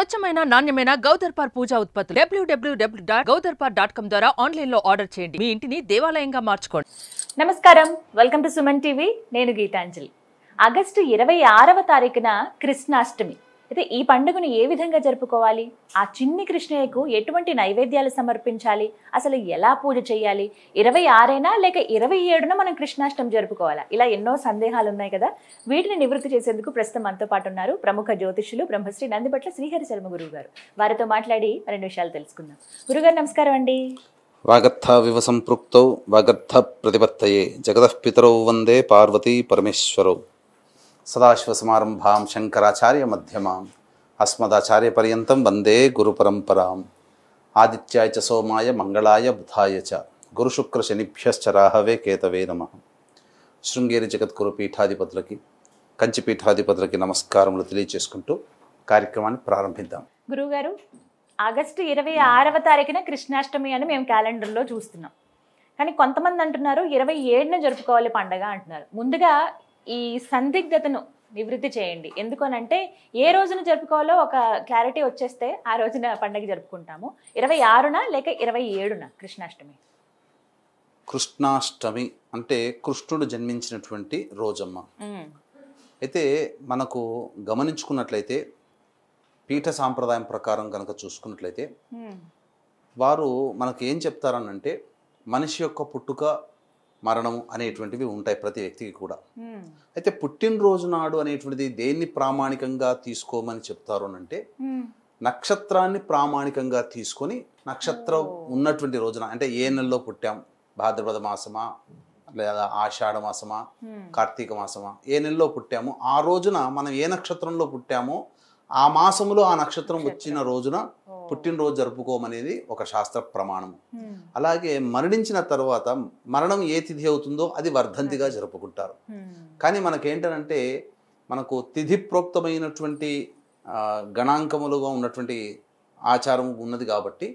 స్వచ్ఛమైన నాణ్యమైన గౌదర్పార్ పూజా ఉత్పత్తులు www.gaudarpar.com ద్వారా ఆన్లైన్ లో ఆర్డర్ చేయండి. మీ ఇంటిని దేవాలయంగా మార్చుకోండి. నమస్కారం, వెల్కమ్ టు సుమన్ టీవీ. నేను గీతాంజలి. ఆగస్టు 26వ తారీఖున కృష్ణాష్టమి. అయితే ఈ పండుగను ఏ విధంగా జరుపుకోవాలి, ఆ చిన్ని కృష్ణయ్యకు ఎటువంటి నైవేద్యాలు సమర్పించాలి, అసలు ఎలా పూజ చేయాలి, 26న లేక 27న మనం కృష్ణాష్టమి జరుపుకోవాలా, ఇలా ఎన్నో సందేహాలు ఉన్నాయి కదా. వీటిని నివృత్తి చేసేందుకు ప్రస్తుతం మనతో పాటు ఉన్నారు ప్రముఖ జ్యోతిష్యులు బ్రహ్మశ్రీ నందిబట్ల శ్రీహరి శర్మ గురువు గారు. వారితో మాట్లాడి మరిన్ని విషయాలు తెలుసుకుందాం. గురుగారు నమస్కారం అండి. వాగర్థ వివ సంపృక్తౌ వాగర్థ ప్రతిపత్తయే జగతః పితరౌ వందే పార్వతీ పరమేశ్వరౌ. సదాశివసమారంభాం శంకరాచార్య మధ్యమాం అస్మదాచార్య పర్యంతం వందే గురు పరంపరాం. ఆదిత్యాయ చ సోమాయ మంగళాయ బుధాయ చ గురుశుక్ర శనిభ్యశ్చ రాహవే కేతవే నమః. శృంగేరి జగద్గురు పీఠాధిపతులకి కంచి పీఠాధిపతులకి నమస్కారములు తెలియజేసుకుంటూ కార్యక్రమాన్ని ప్రారంభిద్దాం. గురువుగారు, ఆగస్టు 26వ తారీఖున కృష్ణాష్టమి అని మేము క్యాలెండర్లో చూస్తున్నాం. కానీ కొంతమంది అంటున్నారు 27న జరుపుకోవాలి పండగ అంటున్నారు. ముందుగా ఈ సందిగ్ధతను నివృత్తి చేయండి. ఎందుకనంటే ఏ రోజున జరుపుకోవాలో ఒక క్లారిటీ వచ్చేస్తే ఆ రోజున పండగ జరుపుకుంటాము. 26న లేక 27న కృష్ణాష్టమి? కృష్ణాష్టమి అంటే కృష్ణుడు జన్మించినటువంటి రోజమ్మ. అయితే మనకు గమనించుకున్నట్లయితే పీఠ సాంప్రదాయం ప్రకారం కనుక చూసుకున్నట్లయితే వారు మనకు ఏం చెప్తారనంటే మనిషి యొక్క పుట్టుక మరణము అనేటువంటివి ఉంటాయి ప్రతి వ్యక్తికి కూడా. అయితే పుట్టినరోజు నాడు అనేటువంటిది దేన్ని ప్రామాణికంగా తీసుకోమని చెప్తారు అంటే నక్షత్రాన్ని ప్రామాణికంగా తీసుకొని నక్షత్రం ఉన్నటువంటి రోజున, అంటే ఏ నెలలో పుట్టాం, భాద్రపద మాసమా లేదా ఆషాఢ మాసమా కార్తీక మాసమా, ఏ నెలలో పుట్టామో ఆ రోజున మనం ఏ నక్షత్రంలో పుట్టామో ఆ మాసములో ఆ నక్షత్రం వచ్చిన రోజున పుట్టినరోజు జరుపుకోమనేది ఒక శాస్త్ర ప్రమాణము. అలాగే మరణించిన తర్వాత మరణం ఏ తిథి అవుతుందో అది వర్ధంతిగా జరుపుకుంటారు. కానీ మనకేంటంటే మనకు తిథి ప్రోక్తమైనటువంటి గణాంకములుగా ఉన్నటువంటి ఆచారం ఉన్నది కాబట్టి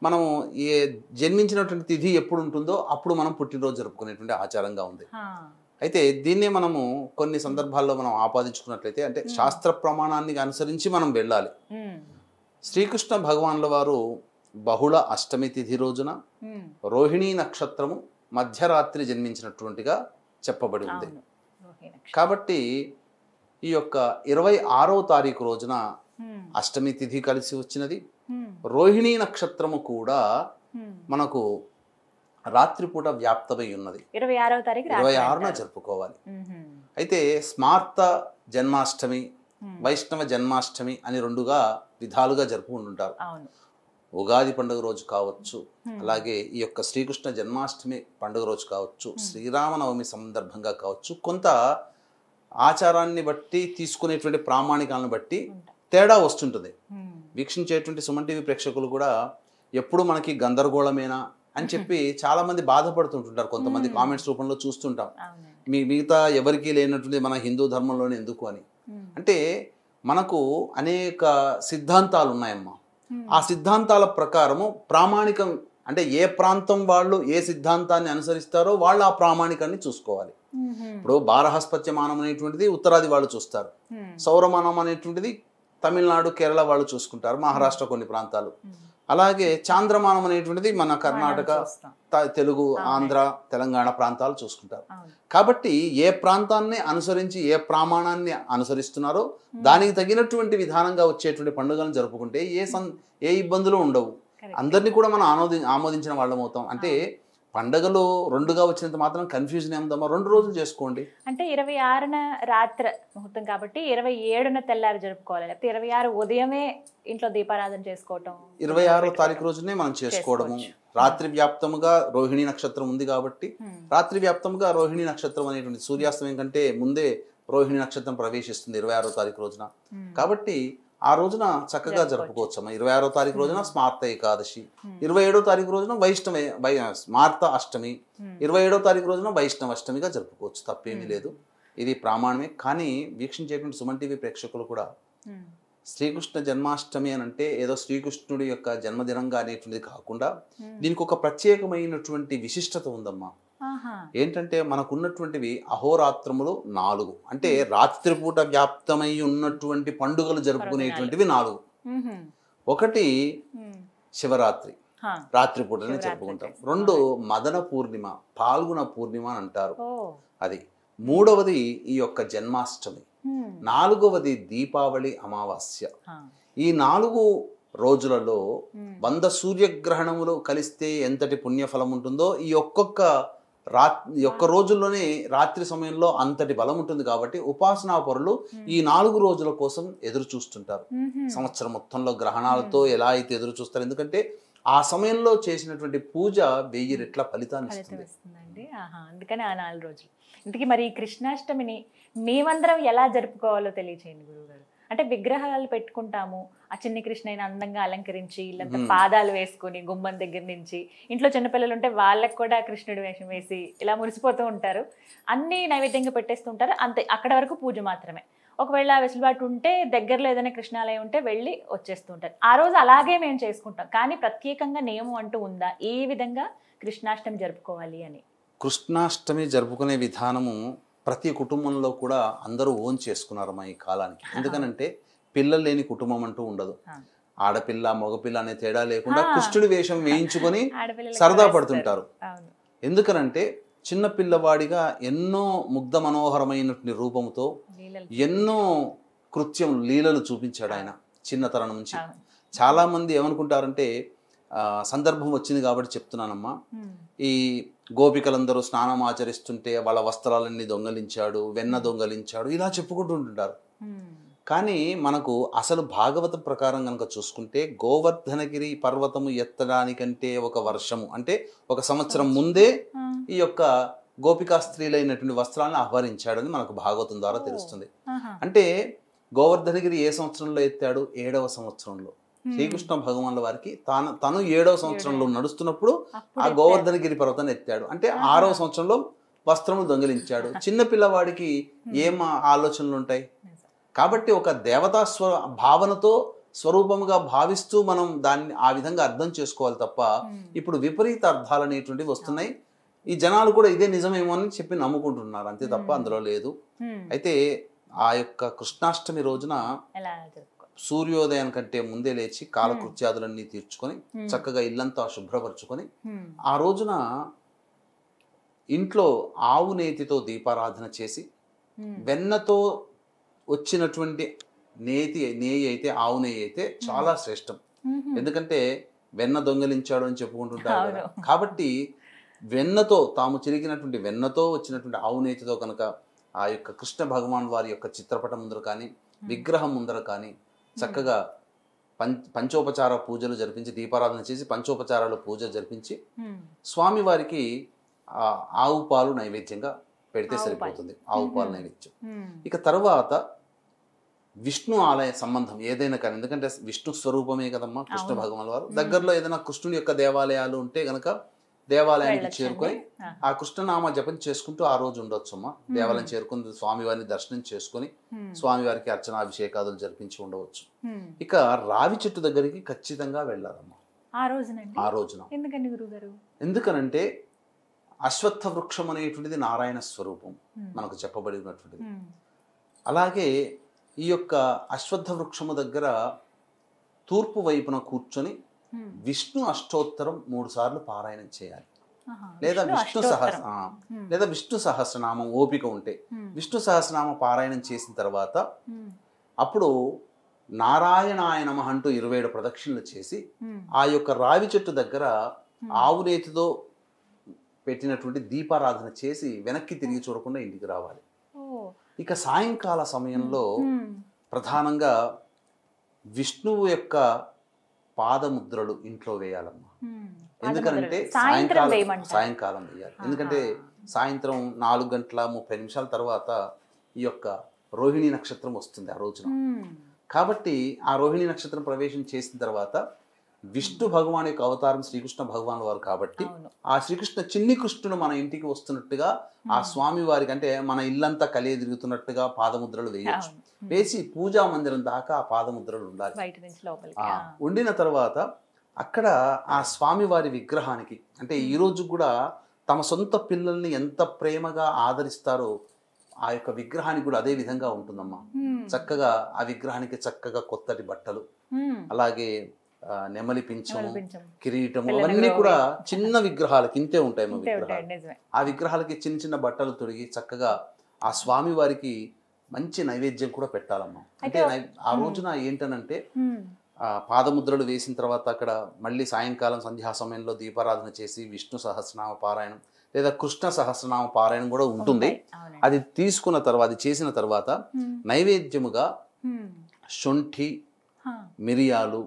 మనము ఏ జన్మించినటువంటి తిథి ఎప్పుడు ఉంటుందో అప్పుడు మనం పుట్టినరోజు జరుపుకునేటువంటి ఆచారంగా ఉంది. అయితే దీన్నే మనము కొన్ని సందర్భాల్లో మనం ఆపాదించుకున్నట్లయితే అంటే శాస్త్ర ప్రమాణాన్ని అనుసరించి మనం వెళ్ళాలి. శ్రీకృష్ణ భగవాన్ల వారు బహుళ అష్టమి తిథి రోజున రోహిణీ నక్షత్రము మధ్యరాత్రి జన్మించినటువంటిగా చెప్పబడి ఉంది. కాబట్టి ఈ యొక్క 26వ తారీఖు రోజున అష్టమి తిథి కలిసి వచ్చినది. రోహిణీ నక్షత్రము కూడా మనకు రాత్రిపూట వ్యాప్తమై ఉన్నది. 26న జరుపుకోవాలి. అయితే స్మార్త జన్మాష్టమి, వైష్ణవ జన్మాష్టమి అని రెండుగా విధాలుగా జరుపుకుంటుంటారు. ఉగాది పండుగ రోజు కావచ్చు, అలాగే ఈ యొక్క శ్రీకృష్ణ జన్మాష్టమి పండుగ రోజు కావచ్చు, శ్రీరామనవమి సందర్భంగా కావచ్చు, కొంత ఆచారాన్ని బట్టి తీసుకునేటువంటి ప్రామాణికాలను బట్టి తేడా వస్తుంటుంది. వీక్షించేటువంటి సుమన్ టీవీ ప్రేక్షకులు కూడా ఎప్పుడు మనకి గందరగోళమేనా అని చెప్పి చాలా మంది బాధపడుతుంటుంటారు. కొంతమంది కామెంట్స్ రూపంలో చూస్తుంటాం, మిగతా ఎవరికీ లేనటువంటి మన హిందూ ధర్మంలోనే ఎందుకు అని. అంటే మనకు అనేక సిద్ధాంతాలు ఉన్నాయమ్మా. ఆ సిద్ధాంతాల ప్రకారము ప్రామాణికం అంటే ఏ ప్రాంతం వాళ్ళు ఏ సిద్ధాంతాన్ని అనుసరిస్తారో వాళ్ళు ఆ ప్రామాణికాన్ని చూసుకోవాలి. ఇప్పుడు బారహస్పత్యమానం అనేటువంటిది ఉత్తరాది వాళ్ళు చూస్తారు, సౌరమానం అనేటువంటిది తమిళనాడు కేరళ వాళ్ళు చూసుకుంటారు, మహారాష్ట్ర కొన్ని ప్రాంతాలు. అలాగే చాంద్రమానం అనేటువంటిది మన కర్ణాటక, తెలుగు, ఆంధ్ర, తెలంగాణ ప్రాంతాలు చూసుకుంటారు. కాబట్టి ఏ ప్రాంతాన్ని అనుసరించి ఏ ప్రమాణాన్ని అనుసరిస్తున్నారో దానికి తగినటువంటి విధానంగా వచ్చేటువంటి పండుగలను జరుపుకుంటే ఏ ఇబ్బందులు ఉండవు. అందరినీ కూడా మనం ఆమోదించిన వాళ్ళం అవుతాం. అంటే పండుగలు రెండుగా వచ్చినంత మాత్రం కన్ఫ్యూజన్ ఏముందమ్మా, 2 రోజులు చేసుకోండి. అంటే 26న రాత్రి ముహూర్తం కాబట్టి 27న తెల్లారి జరుపుకోవాలి, లేకపోతే 26 ఉదయమే ఇంట్లో దీపారాధన చేసుకోవటం, 26వ తారీఖు రోజునే మనం చేసుకోవడము. రాత్రి వ్యాప్తముగా రోహిణీ నక్షత్రం ఉంది కాబట్టి రాత్రి వ్యాప్తముగా రోహిణీ నక్షత్రం అనేటువంటి సూర్యాస్తమయం కంటే ముందే రోహిణీ నక్షత్రం ప్రవేశిస్తుంది 26వ తారీఖు రోజున. కాబట్టి ఆ రోజున చక్కగా జరుపుకోవచ్చమ్మా. 26వ తారీఖు రోజున స్మార్త ఏకాదశి, 27వ తారీఖు రోజున స్మార్త అష్టమి, 27వ తారీఖు రోజున వైష్ణవ అష్టమిగా జరుపుకోవచ్చు, తప్పేమీ లేదు. ఇది ప్రామాణమే. కానీ వీక్షించేటువంటి సుమన్ టీవీ ప్రేక్షకులు కూడా శ్రీకృష్ణ జన్మాష్టమి అని అంటే ఏదో శ్రీకృష్ణుడి యొక్క జన్మదినంగా అనేటువంటిది కాకుండా దీనికి ఒక ప్రత్యేకమైనటువంటి విశిష్టత ఉందమ్మా. ఏంటంటే మనకున్నటువంటివి అహోరాత్రములు 4, అంటే రాత్రిపూట వ్యాప్తమై ఉన్నటువంటి పండుగలు జరుపుకునేటువంటివి 4. ఒకటి శివరాత్రి, హా. రాత్రిపూటనే జరుపుకుంటాం. రెండు మదన పూర్ణిమ, పాల్గొన పూర్ణిమ అని అంటారు, అది. మూడవది ఈ యొక్క జన్మాష్టమి. నాలుగవది దీపావళి అమావాస్య. ఈ 4 రోజులలో 100 సూర్యగ్రహణములు కలిస్తే ఎంతటి పుణ్యఫలం ఉంటుందో ఈ ఒక్క రోజుల్లోనే రాత్రి సమయంలో అంతటి బలం ఉంటుంది. కాబట్టి ఉపాసనా పరులు ఈ 4 రోజుల కోసం ఎదురు చూస్తుంటారు. సంవత్సరం మొత్తంలో గ్రహణాలతో ఎలా అయితే ఎదురు చూస్తారు, ఎందుకంటే ఆ సమయంలో చేసినటువంటి పూజ 1000 రెట్ల ఫలితాన్ని ఇస్తుంది. అందుకని ఆ 4 రోజులు. ఇంతకీ మరి ఈ కృష్ణాష్టమిని మేమందరం ఎలా జరుపుకోవాలో తెలియచేయండి గురువుగారు. అంటే విగ్రహాలు పెట్టుకుంటాము, ఆ చిన్ని కృష్ణని అందంగా అలంకరించి ఇల్లంతా పాదాలు వేసుకుని గుమ్మం దగ్గర నుంచి, ఇంట్లో చిన్నపిల్లలు ఉంటే వాళ్ళకి కూడా కృష్ణుడి వేషం వేసి ఇలా మురిసిపోతూ ఉంటారు. అన్ని నైవేద్యంగా పెట్టేస్తూ ఉంటారు, అంతే. అక్కడ వరకు పూజ మాత్రమే. ఒకవేళ వెసులుబాటు ఉంటే దగ్గరలో ఏదైనా కృష్ణాలయం ఉంటే వెళ్ళి వచ్చేస్తూ ఉంటారు. ఆ రోజు అలాగే మేము చేసుకుంటాం. కానీ ప్రత్యేకంగా నియమం అంటూ ఉందా, ఏ విధంగా కృష్ణాష్టమి జరుపుకోవాలి అని? కృష్ణాష్టమి జరుపుకునే విధానము ప్రతి కుటుంబంలో కూడా అందరూ ఓన్ చేసుకున్నారమ్మా ఈ కాలానికి. ఎందుకనంటే పిల్లలు లేని కుటుంబం అంటూ ఉండదు. ఆడపిల్ల మగపిల్ల అనే తేడా లేకుండా కృష్ణుడి వేషం వేయించుకొని సరదా పడుతుంటారు. ఎందుకనంటే చిన్న పిల్లవాడిగా ఎన్నో ముగ్ధ మనోహరమైనటువంటి రూపంతో ఎన్నో కృత్యములు, లీలలు చూపించాడు ఆయన చిన్నతనం నుంచి. చాలా మంది ఏమనుకుంటారంటే, సందర్భం వచ్చింది కాబట్టి చెప్తున్నానమ్మా, ఈ గోపికలందరూ స్నానం ఆచరిస్తుంటే వాళ్ళ వస్త్రాలన్నీ దొంగలించాడు, వెన్న దొంగలించాడు, ఇలా చెప్పుకుంటుంటారు. కానీ మనకు అసలు భాగవతం ప్రకారం కనుక చూసుకుంటే గోవర్ధనగిరి పర్వతము ఎత్తడానికంటే 1 వర్షము అంటే 1 సంవత్సరం ముందే ఈ యొక్క గోపికా స్త్రీలైనటువంటి వస్త్రాలను అపహరించాడని మనకు భాగవతం ద్వారా తెలుస్తుంది. అంటే గోవర్ధనగిరి ఏ సంవత్సరంలో ఎత్తాడు? 7వ సంవత్సరంలో. శ్రీకృష్ణ భగవానుల వారికి తను 7వ సంవత్సరంలో నడుస్తున్నప్పుడు ఆ గోవర్ధనగిరి పర్వతాన్ని ఎత్తాడు. అంటే 6వ సంవత్సరంలో వస్త్రములు దొంగిలించాడు. చిన్న పిల్లవాడికి ఏం ఆలోచనలు ఉంటాయి? కాబట్టి ఒక దేవతా భావనతో స్వరూపముగా భావిస్తూ మనం దాన్ని ఆ విధంగా అర్థం చేసుకోవాలి తప్ప ఇప్పుడు విపరీత అర్థాలు అనేటువంటివి వస్తున్నాయి. ఈ జనాలు కూడా ఇదే నిజమేమో అని చెప్పి నమ్ముకుంటున్నారు, అంతే తప్ప అందులో లేదు. అయితే ఆ యొక్క కృష్ణాష్టమి రోజున సూర్యోదయం కంటే ముందే లేచి కాలకృత్యాదులన్నీ తీర్చుకొని చక్కగా ఇల్లంతా శుభ్రపరచుకొని ఆ రోజున ఇంట్లో ఆవు నేతితో దీపారాధన చేసి, వెన్నతో వచ్చినటువంటి నెయ్యి అయితే, ఆవు నెయ్యి అయితే చాలా శ్రేష్టం. ఎందుకంటే వెన్న దొంగలించాడు అని చెప్పుకుంటుంటారు కదా. కాబట్టి వెన్నతో, తాము చిరిగినటువంటి వెన్నతో వచ్చినటువంటి ఆవు నేతితో కనుక ఆ యొక్క కృష్ణ భగవాన్ వారి యొక్క చిత్రపటం ముందర కానీ విగ్రహం ముందర కానీ చక్కగా పంచోపచార పూజలు జరిపించి, దీపారాధన చేసి పంచోపచారాలు పూజ జరిపించి స్వామి వారికి ఆవు పాలు నైవేద్యంగా పెడితే సరిపోతుంది. ఆవు పాలు నైవేద్యం. ఇక తర్వాత విష్ణు ఆలయ సంబంధం ఏదైనా కానీ, ఎందుకంటే విష్ణు స్వరూపమే కదమ్మా కృష్ణ భగవాన్ వారు. దగ్గరలో ఏదైనా కృష్ణుని యొక్క దేవాలయాలు ఉంటే గనక దేవాలయానికి చేరుకొని ఆ కృష్ణనామ జపం చేసుకుంటూ ఆ రోజు ఉండొచ్చు అమ్మా. దేవాలయం చేరుకుని స్వామివారిని దర్శనం చేసుకుని స్వామివారికి అర్చనాభిషేకాదులు జరిపించి ఉండవచ్చు. ఇక రావి చెట్టు దగ్గరికి ఖచ్చితంగా వెళ్ళాలమ్మా ఆ రోజున. ఎందుకనంటే అశ్వత్థ వృక్షం అనేటువంటిది నారాయణ స్వరూపం మనకు చెప్పబడినటువంటిది. అలాగే ఈ యొక్క అశ్వత్థ వృక్షము దగ్గర తూర్పు వైపున కూర్చొని విష్ణు అష్టోత్తరం 3 సార్లు పారాయణం చేయాలి. లేదా విష్ణు సహస్రనామం ఓపిక ఉంటే విష్ణు సహస్రనామం పారాయణం చేసిన తర్వాత అప్పుడు నారాయణాయ నమః అంటూ 27 ప్రదక్షిణలు చేసి ఆ యొక్క రావి చెట్టు దగ్గర ఆవు నేతితో పెట్టినటువంటి దీపారాధన చేసి వెనక్కి తిరిగి చూడకుండా ఇంటికి రావాలి. ఇక సాయంకాల సమయంలో ప్రధానంగా విష్ణువు యొక్క పాదముద్రలు ఇంట్లో వేయాలమ్మా. ఎందుకంటే సాయంకాలం వేయాలి. ఎందుకంటే సాయంత్రం 4:30 తర్వాత ఈ యొక్క రోహిణి నక్షత్రం వస్తుంది ఆ రోజున. కాబట్టి ఆ రోహిణి నక్షత్రం ప్రవేశం చేసిన తర్వాత విష్ణు భగవాన్ యొక్క అవతారం శ్రీకృష్ణ భగవాన్ వారు కాబట్టి ఆ శ్రీకృష్ణ చిన్ని కృష్ణుడు మన ఇంటికి వస్తున్నట్టుగా ఆ స్వామి వారికి, అంటే మన ఇల్లంతా కలియ తిరుగుతున్నట్టుగా పాదముద్రలు వేయచ్చు. వేసి పూజా మందిరం దాకా ఆ పాదముద్రలు ఉండాలి. ఉండిన తర్వాత అక్కడ ఆ స్వామి వారి విగ్రహానికి, అంటే ఈ రోజు కూడా తమ సొంత పిల్లల్ని ఎంత ప్రేమగా ఆదరిస్తారో ఆ యొక్క విగ్రహానికి కూడా అదే విధంగా ఉంటుందమ్మా. చక్కగా ఆ విగ్రహానికి చక్కగా కొత్తటి బట్టలు, అలాగే నెమలి పింఛము, పింఛం. కిరీటము, అవన్నీ కూడా చిన్న విగ్రహాలకి ఇంతే ఉంటాయి విగ్రహాలు. నిజమే. ఆ విగ్రహాలకి చిన్న చిన్న బట్టలు తొడిగి చక్కగా ఆ స్వామి వారికి మంచి నైవేద్యం కూడా పెట్టాలమ్మా. అంటే ఆ రోజున ఏంటనంటే పాదముద్రలు వేసిన తర్వాత అక్కడ మళ్ళీ సాయంకాలం సంధ్యా సమయంలో దీపారాధన చేసి విష్ణు సహస్రనామ పారాయణం లేదా కృష్ణ సహస్రనామ పారాయణం కూడా ఉంటుంది. అది తీసుకున్న తర్వాత, చేసిన తర్వాత నైవేద్యముగా శొంఠి, మిరియాలు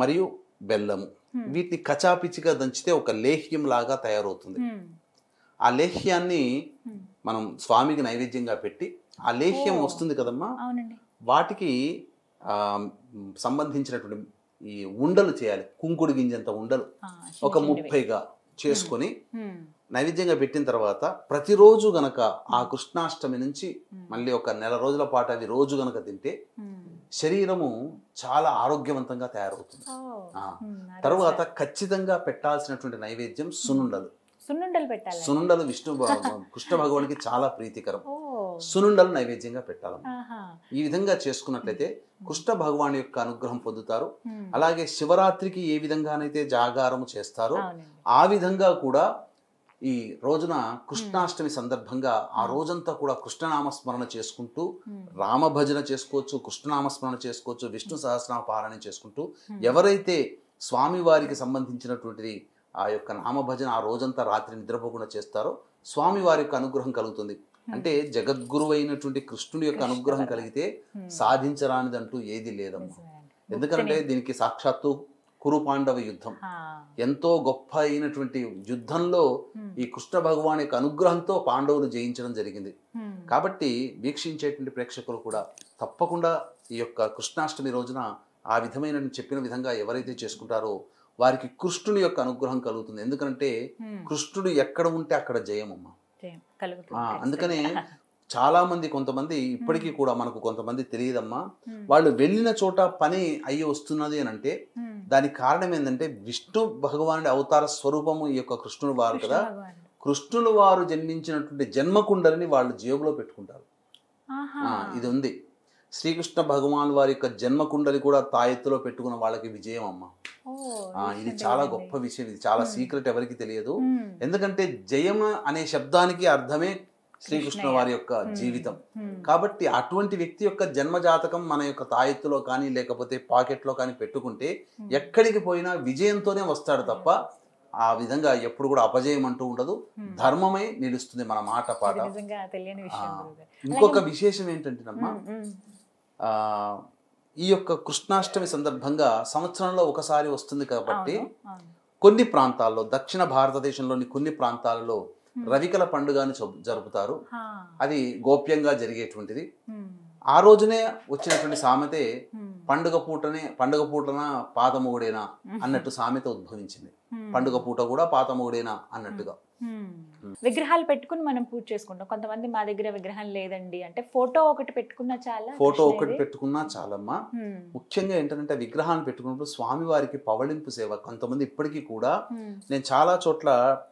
మరియు బెల్లము వీటిని కచాపిచిగా దంచితే ఒక లేహ్యం లాగా తయారవుతుంది. ఆ లేహ్యాన్ని మనం స్వామికి నైవేద్యంగా పెట్టి, ఆ లేహ్యం వస్తుంది కదమ్మా, వాటికి సంబంధించినటువంటి ఈ ఉండలు చేయాలి. కుంకుడు గింజంత ఉండలు ఒక 30గా చేసుకొని నైవేద్యంగా పెట్టిన తర్వాత ప్రతిరోజు గనక ఆ కృష్ణాష్టమి నుంచి మళ్ళీ ఒక నెల రోజుల పాటు అవి రోజు గనక తింటే శరీరము చాలా ఆరోగ్యవంతంగా తయారవుతుంది. తర్వాత ఖచ్చితంగా పెట్టాల్సినటువంటి నైవేద్యం సునుండలు. సునుండలు కృష్ణ భగవానికి చాలా ప్రీతికరం. సునుండలు నైవేద్యంగా పెట్టాలి. ఈ విధంగా చేసుకున్నట్లయితే కృష్ణ భగవాన్ యొక్క అనుగ్రహం పొందుతారు. అలాగే శివరాత్రికి ఏ విధంగానైతే జాగారము చేస్తారో ఆ విధంగా కూడా ఈ రోజున కృష్ణాష్టమి సందర్భంగా ఆ రోజంతా కూడా కృష్ణనామస్మరణ చేసుకుంటూ రామభజన చేసుకోవచ్చు, కృష్ణనామస్మరణ చేసుకోవచ్చు, విష్ణు సహస్రనామ పారాయణం చేసుకుంటూ ఎవరైతే స్వామివారికి సంబంధించినటువంటిది ఆ యొక్క నామభజన ఆ రోజంతా రాత్రి నిద్రపోకుండా చేస్తారో స్వామి వారి యొక్క అనుగ్రహం కలుగుతుంది. అంటే జగద్గురువు అయినటువంటి కృష్ణుడి యొక్క అనుగ్రహం కలిగితే సాధించరానిదంటూ ఏది లేదమ్మా. ఎందుకంటే దీనికి సాక్షాత్తు కురు పాండవ యుద్ధం, ఎంతో గొప్ప అయినటువంటి యుద్ధంలో ఈ కృష్ణ భగవాన్ యొక్క అనుగ్రహంతో పాండవులు జయించడం జరిగింది. కాబట్టి వీక్షించేటువంటి ప్రేక్షకులు కూడా తప్పకుండా ఈ యొక్క కృష్ణాష్టమి రోజున ఆ విధమైన చెప్పిన విధంగా ఎవరైతే చేసుకుంటారో వారికి కృష్ణుని యొక్క అనుగ్రహం కలుగుతుంది. ఎందుకంటే కృష్ణుడు ఎక్కడ ఉంటే అక్కడ జయమమ్మ. అందుకనే చాలా మంది, కొంతమంది ఇప్పటికీ కూడా మనకు కొంతమంది తెలియదమ్మా, వాళ్ళు వెళ్ళిన చోట పని అయ్యి వస్తున్నది అని అంటే దానికి కారణం ఏంటంటే విష్ణు భగవానుడి అవతార స్వరూపము ఈ యొక్క కృష్ణుడు వారు కదా. కృష్ణుడు వారు జన్మించినటువంటి జన్మకుండలిని వాళ్ళు జేబులో పెట్టుకుంటారు. ఇది ఉంది. శ్రీకృష్ణ భగవాన్ వారి యొక్క జన్మకుండలి కూడా తాయెత్తులో పెట్టుకున్న వాళ్ళకి విజయం అమ్మ. ఇది చాలా గొప్ప విషయం. ఇది చాలా సీక్రెట్, ఎవరికి తెలియదు. ఎందుకంటే జయం అనే శబ్దానికి అర్థమే శ్రీకృష్ణ వారి యొక్క జీవితం. కాబట్టి అటువంటి వ్యక్తి యొక్క జన్మజాతకం మన యొక్క తాయెత్తులో కానీ లేకపోతే పాకెట్లో కానీ పెట్టుకుంటే ఎక్కడికి పోయినా విజయంతోనే వస్తాడు తప్ప ఆ విధంగా ఎప్పుడు కూడా అపజయం అంటూ ఉండదు. ధర్మమే నిలుస్తుంది మన మాట పాట. ఇంకొక విశేషం ఏంటంటేనమ్మా, ఈ యొక్క కృష్ణాష్టమి సందర్భంగా సంవత్సరంలో ఒకసారి వస్తుంది కాబట్టి కొన్ని ప్రాంతాల్లో, దక్షిణ భారతదేశంలోని కొన్ని ప్రాంతాలలో రవికల పండుగని జరుపుతారు. అది గోప్యంగా జరిగేటువంటిది. ఆ రోజునే వచ్చినటువంటి సామెతే పండుగ పూటన పాతమొగుడేనా అన్నట్టు సామెత ఉద్భవించింది. పండుగ పూట కూడా పాతమొగుడేనా అన్నట్టుగా. విగ్రహాలు పెట్టుకుని మనం పూజ చేసుకుంటాం. కొంతమంది మా దగ్గర విగ్రహం లేదండి అంటే ఫోటో ఒకటి పెట్టుకున్నా చాలా. ఫోటో ఒకటి పెట్టుకున్నా చాలమ్మా. ముఖ్యంగా ఏంటంటే విగ్రహాన్ని పెట్టుకున్నప్పుడు స్వామి వారికి పవళింపు సేవ. కొంతమంది ఇప్పటికీ కూడా, నేను చాలా చోట్ల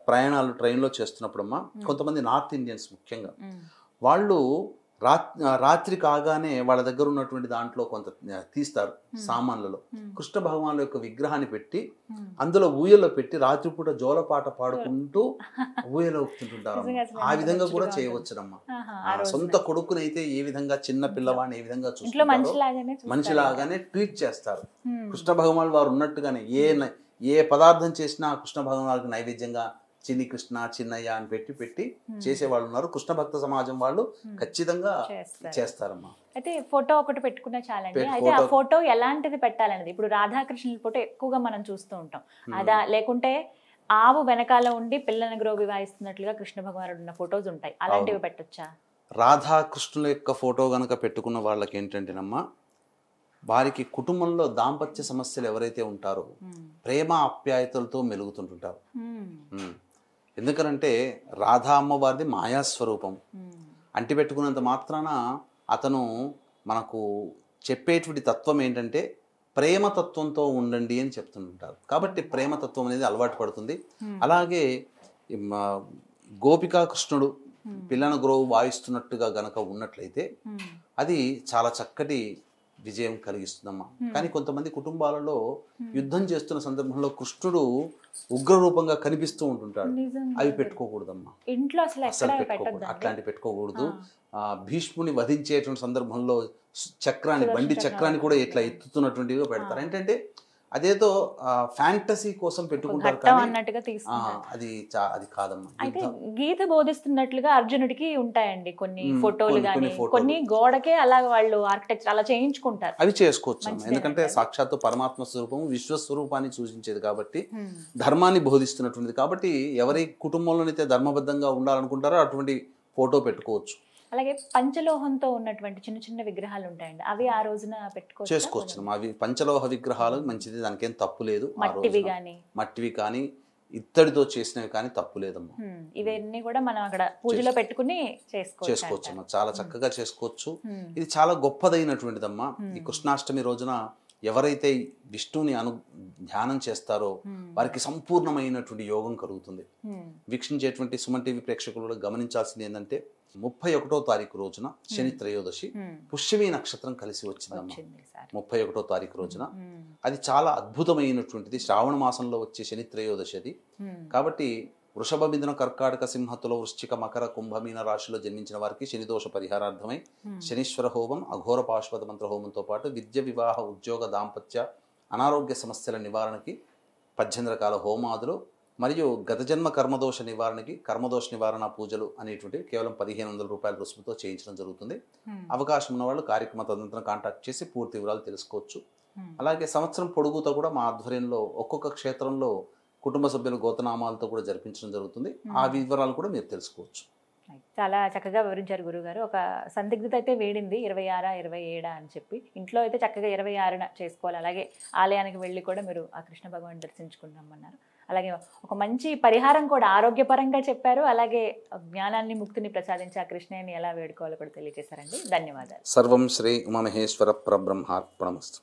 ప్రయాణాలు ట్రైన్లో చేస్తున్నప్పుడమ్మా, కొంతమంది నార్త్ ఇండియన్స్ ముఖ్యంగా వాళ్ళు రాత్రి కాగానే వాళ్ళ దగ్గర ఉన్నటువంటి దాంట్లో కొంత తీస్తారు సామాన్లలో, కృష్ణ భగవాన్ యొక్క విగ్రహాన్ని పెట్టి అందులో ఊయల్లో పెట్టి రాత్రిపూట జోలపాట పాడుకుంటూ ఊయలో ఊపుతుంటారు. ఆ విధంగా కూడా చేయవచ్చునమ్మా. సొంత కొడుకునైతే ఏ విధంగా, చిన్న పిల్లవాడిని ఏ విధంగా చూస్తుంటారో మనిషిలాగానే ట్రీట్ చేస్తారు. కృష్ణ భగవాన్ వారు ఉన్నట్టుగానే ఏ పదార్థం చేసినా కృష్ణ భగవాన్ వారికి నైవేద్యంగా చిన్ని కృష్ణ, చిన్నయ్య అని పెట్టి చేసేవాళ్ళు ఉన్నారు. కృష్ణ భక్త సమాజం వాళ్ళు ఖచ్చితంగా చేస్తారమ్మా. అయితే ఫోటో ఒకటి పెట్టుకున్నా చాలండి. అయితే ఆ ఫోటో ఎలాంటిది పెట్టాలనేది, ఇప్పుడు రాధాకృష్ణుల ఫోటో ఎక్కువగా మనం చూస్తూ ఉంటాం. అదా లేకుంటే ఆవు వెనకాల ఉండి పిల్లని గ్రోవి వాయిస్తున్నట్లుగా కృష్ణ భగవానుడు ఉన్న ఫోటోస్ ఉంటాయి, అలాంటివి పెట్టొచ్చా? రాధాకృష్ణుల యొక్క ఫోటో గనక పెట్టుకున్న వాళ్ళకి ఏంటంటేనమ్మా, వారికి కుటుంబంలో దాంపత్య సమస్యలు ఎవరైతే ఉంటారో ప్రేమ ఆప్యాయతలతో మెలుగుతుంటుంటారు. ఎందుకనంటే రాధా అమ్మవారిది మాయాస్వరూపం. అంటి పెట్టుకున్నంత మాత్రాన అతను మనకు చెప్పేటువంటి తత్వం ఏంటంటే ప్రేమతత్వంతో ఉండండి అని చెప్తుంటారు. కాబట్టి ప్రేమతత్వం అనేది అలవాటు పడుతుంది. అలాగే గోపికా కృష్ణుడు పిల్లన గ్రోవు వాయిస్తున్నట్టుగా గనక ఉన్నట్లయితే అది చాలా చక్కటి విజయం కలిగిస్తుందమ్మా. కానీ కొంతమంది కుటుంబాలలో యుద్ధం చేస్తున్న సందర్భంలో కృష్ణుడు ఉగ్రరూపంగా కనిపిస్తూ ఉంటుంటాడు. అవి పెట్టుకోకూడదమ్మా, ఇంట్లో అసలు అట్లాంటి పెట్టుకోకూడదు. భీష్ముని వధించేటువంటి సందర్భంలో చక్రాన్ని, బండి చక్రాన్ని కూడా ఇట్లా ఎత్తుతున్నటువంటివిగా పెడతారు. ఏంటంటే అదేదో ఫ్యాంటసీ కోసం పెట్టుకుంటారు, అది కాదమ్మా. అయితే గీత బోధిస్తున్నట్లుగా అర్జునుడికి ఉంటాయండి కొన్ని ఫోటోలు కానీ, కొన్ని గోడకే అలా వాళ్ళు ఆర్కిటెక్చర్ అలా చేయించుకుంటారు. అవి చేసుకోవచ్చు, ఎందుకంటే సాక్షాత్తు పరమాత్మ స్వరూపం, విశ్వస్వరూపాన్ని సూచించేది కాబట్టి, ధర్మాన్ని బోధిస్తున్నటువంటిది కాబట్టి, ఎవరి కుటుంబంలోనైతే ధర్మబద్ధంగా ఉండాలనుకుంటారో అటువంటి ఫోటో పెట్టుకోవచ్చు. అలాగే పంచలోహంతో ఉన్నటువంటి చిన్న చిన్న విగ్రహాలు ఉంటాయండి, అవి ఆ రోజున చేసుకోవచ్చు. అవి పంచలోహ విగ్రహాలు మంచిది, దానికేం తప్పు లేదు. మట్టివి కానీ ఇత్తడితో చేసినవి కానీ తప్పు లేదమ్మా. ఇవన్నీ కూడా మనం అక్కడ పూజలో పెట్టుకుని చేసుకోవచ్చు అమ్మా, చాలా చక్కగా చేసుకోవచ్చు. ఇది చాలా గొప్పదైనటువంటిదమ్మా. ఈ కృష్ణాష్టమి రోజున ఎవరైతే విష్ణువుని ధ్యానం చేస్తారో వారికి సంపూర్ణమైనటువంటి యోగం కలుగుతుంది. వీక్షించేటువంటి సుమన్ టీవీ ప్రేక్షకులు గమనించాల్సింది ఏంటంటే 31వ తారీఖు రోజున శని త్రయోదశి పుష్యమి నక్షత్రం కలిసి వచ్చిందమ్మా. 31వ తారీఖు రోజున అది చాలా అద్భుతమైనటువంటిది. శ్రావణ మాసంలో వచ్చే శని త్రయోదశి అది. కాబట్టి వృషభ, మిథున, కర్కాటక, సింహతుల, వృశ్చిక, మకర, కుంభమీన రాశిలో జన్మించిన వారికి శనిదోష పరిహారార్థమై శనీశ్వర హోమం, అఘోర పాశుపత మంత్ర హోమంతో పాటు విద్య, వివాహ, ఉద్యోగ, దాంపత్య, అనారోగ్య సమస్యల నివారణకి 18 రకాల హోమాదులు మరియు గత జన్మ కర్మదోష నివారణకి కర్మదోష నివారణ పూజలు అనేటువంటివి కేవలం 1500 రూపాయల రుసుముతో చేయించడం జరుగుతుంది. అవకాశం ఉన్న వాళ్ళు కార్యక్రమ తదనంతరం కాంటాక్ట్ చేసి పూర్తి వివరాలు తెలుసుకోవచ్చు. అలాగే సంవత్సరం పొడుగుతో కూడా మా ఆధ్వర్యంలో ఒక్కొక్క క్షేత్రంలో కుటుంబ సభ్యుల గోతనామాలతో కూడా జరిపించడం జరుగుతుంది. ఆ వివరాలు కూడా మీరు తెలుసుకోవచ్చు. చాలా చక్కగా వివరించారు గురుగారు. ఒక సందిగ్ధత అయితే వేడింది 26, 27 అని చెప్పి. ఇంట్లో అయితే చక్కగా 26న చేసుకోవాలి. అలాగే ఆలయానికి వెళ్ళి కూడా మీరు ఆ కృష్ణ భగవాన్ దర్శించుకుంటామన్నారు. అలాగే ఒక మంచి పరిహారం కూడా ఆరోగ్యపరంగా చెప్పారు. అలాగే జ్ఞానాన్ని, ముక్తిని ప్రసాదించి ఆ కృష్ణయ్యని ఎలా వేడుకోవాలో కూడా తెలియజేశారండి. ధన్యవాదాలు. సర్వం శ్రీ ఉమామహేశ్వర పరబ్రహ్మార్పణమస్తు.